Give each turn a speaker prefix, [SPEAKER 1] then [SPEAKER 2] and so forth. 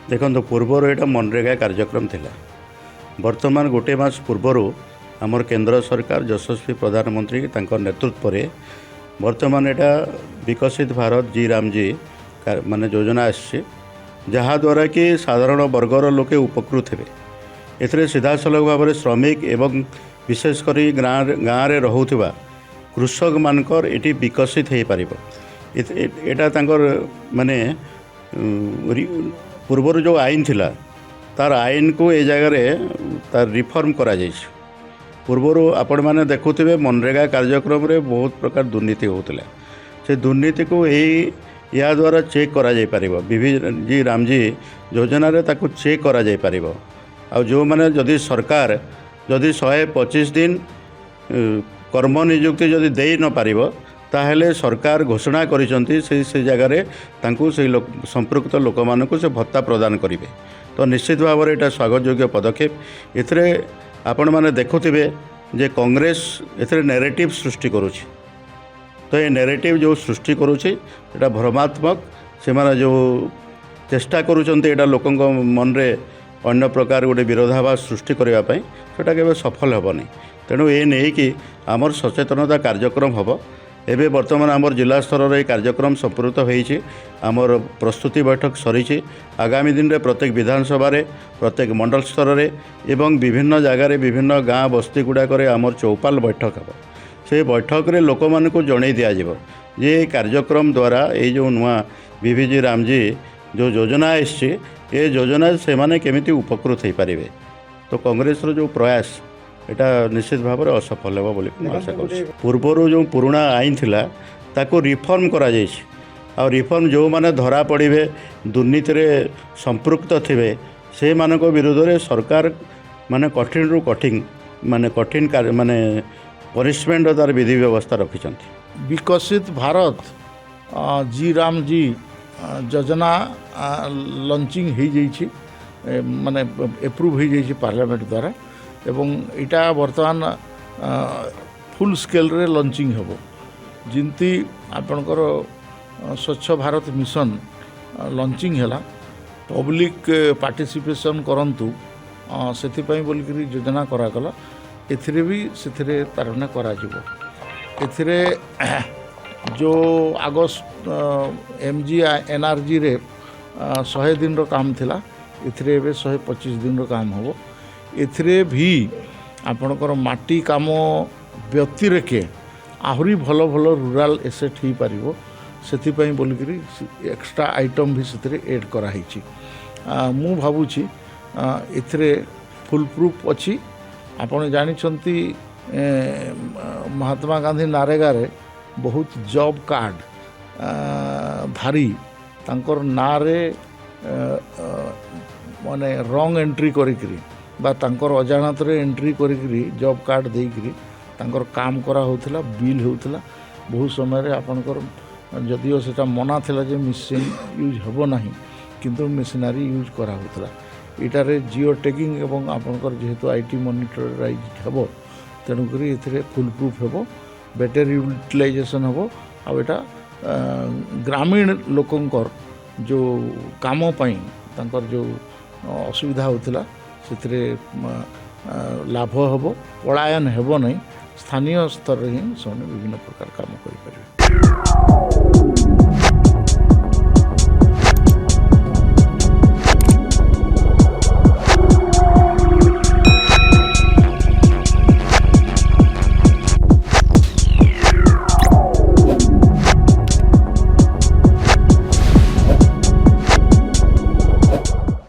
[SPEAKER 1] देखो पूर्वर यहाँ मनरेगा कार्यक्रम थिला वर्तमान गोटे मास पूर्वर आमर केंद्र सरकार यशस्वी प्रधानमंत्री नेतृत्व में वर्तमान यहाँ विकसित भारत जी राम जी माने योजना आसी जहाद्वारा कि साधारण वर्गर लोके उपकृत हे एथिरे सीधासलख भाव में श्रमिक एवं विशेषकर गाँव में रोकवा कृषक मानकर ये विकसित हो पार यहाँ माने पूर्वर जो आईन थिला तार आईन को ए जगह तार रिफॉर्म करा जाइछ। पूर्वर आपण मैंने देखुवे मनरेगा कार्यक्रम रे बहुत प्रकार दुर्नीति होता से दुर्नीति को यही या द्वारा चेक करा जाय परिबो जी राम जी योजना रे ताकू चेक करा जाय परिबो आ जो माने जदि सरकार जदि 125 दिन कर्म नियुक्ति जदि दे न पारिबो ताहेले सरकार घोषणा करिसंती से जगह रे तांकू से संपृक्त लोक मानकू से भत्ता प्रदान करिवे। तो निश्चित भाव में यहाँ स्वागत योग्य पदक्षेप। एथिरे आपण माने देखुथिबे जे कांग्रेस एथिरे नैरेटिव सृष्टि करुछि। तो ये नैरेटिव जो सृष्टि करुछि एटा भ्रमात्मक से माने जो चेष्टा करुछंती एटा लोकंक मन रे अन्य प्रकार गोटे विरोधाभास सृष्टि करबा पई सेटा केबे सफल हेबनी। तेणु ए नहीं कि आमर सचेतनता कार्यक्रम हम एबे वर्तमान आमर जिला स्तर रे कार्यक्रम संपूर्ण होईछि। आमर प्रस्तुति बैठक सरी आगामी दिन रे प्रत्येक विधानसभा रे प्रत्येक मंडल स्तर रे एवं विभिन्न जगार विभिन्न गाँ बस्ती गुड़ाक आमर चौपाल बैठक हम से बैठक रे लोक मान को जणै दिया जिवो जे कार्यक्रम द्वारा ये जो नुआ बीवीजी रामजी जो योजना आसी ये योजना से माने केमिति उपकृत हो पारे। तो कांग्रेस रो जो प्रयास एटा निश्चित भाव में असफल हो बोली आशा कर। पूर्वर जो पुराना आईन थिला ताको रिफॉर्म करा जाइछ आ रिफॉर्म जो माने धरा पड़े दुर्नीति रे संपृक्त थिबे से मानक विरोध रे सरकार माने कठिन रु कठिन माने पनिशमेंट तार विधि व्यवस्था रखिछंती।
[SPEAKER 2] विकसित भारत जी राम जी योजना लॉन्चिंग हो जाइछि माने एप्रूव हो जाइछि पार्लियामेंट द्वारा एवं इटा वर्तमान फुल स्केल रे लॉन्चिंग हेबो जिंती आपनकर स्वच्छ भारत मिशन लॉन्चिंग हैला पब्लिक पार्टिसिपेशन करंतु सेथिपई बोलिकरी योजना करागला एथिरे भी सेथिरे तारना करा जिवो। एथिरे जो अगस्त एमजी एनआरजी रे 100 दिन रो काम थिला एथिरे एबे 125 दिन रो काम होबो। एथिरे भी आपणकर माटी काम व्यतिरेके आहरी भल भल रूराल एसेट हो पार से बोलिकी एक्स्ट्रा आइटम भी से एड कराई मु भावुची एथिरे फुल प्रूफ अच्छी। आपण जानिछंती महात्मा गांधी नारेगा रे बहुत जॉब कार्ड धारी तांकर नारे माने रॉन्ग एंट्री करिकरी बा तांकर अजाणत रे एंट्री करिकरी जॉब कार्ड देइकरी तांकर काम करा होतला बिल होतला। बहुत समय रे आपनकर जदिओ सेटा मना थिला जे मशीन यूज हेबो नाही किंतु मशीनरी यूज करा होतला। इटारे जियो टैगिंग एवं आपनकर जेहेतु आईटी मॉनिटराइज हेबो तेणु करी एथिरे फुल प्रूफ हेबो बेटर यूटिलाइजेशन हेबो आ एटा ग्रामीण लोकंकर जो काम पई तांकर जो असुविधा होतला से लाभ हम पलायन हेब नहीं स्थानीय स्तर में विभिन्न प्रकार काम करें।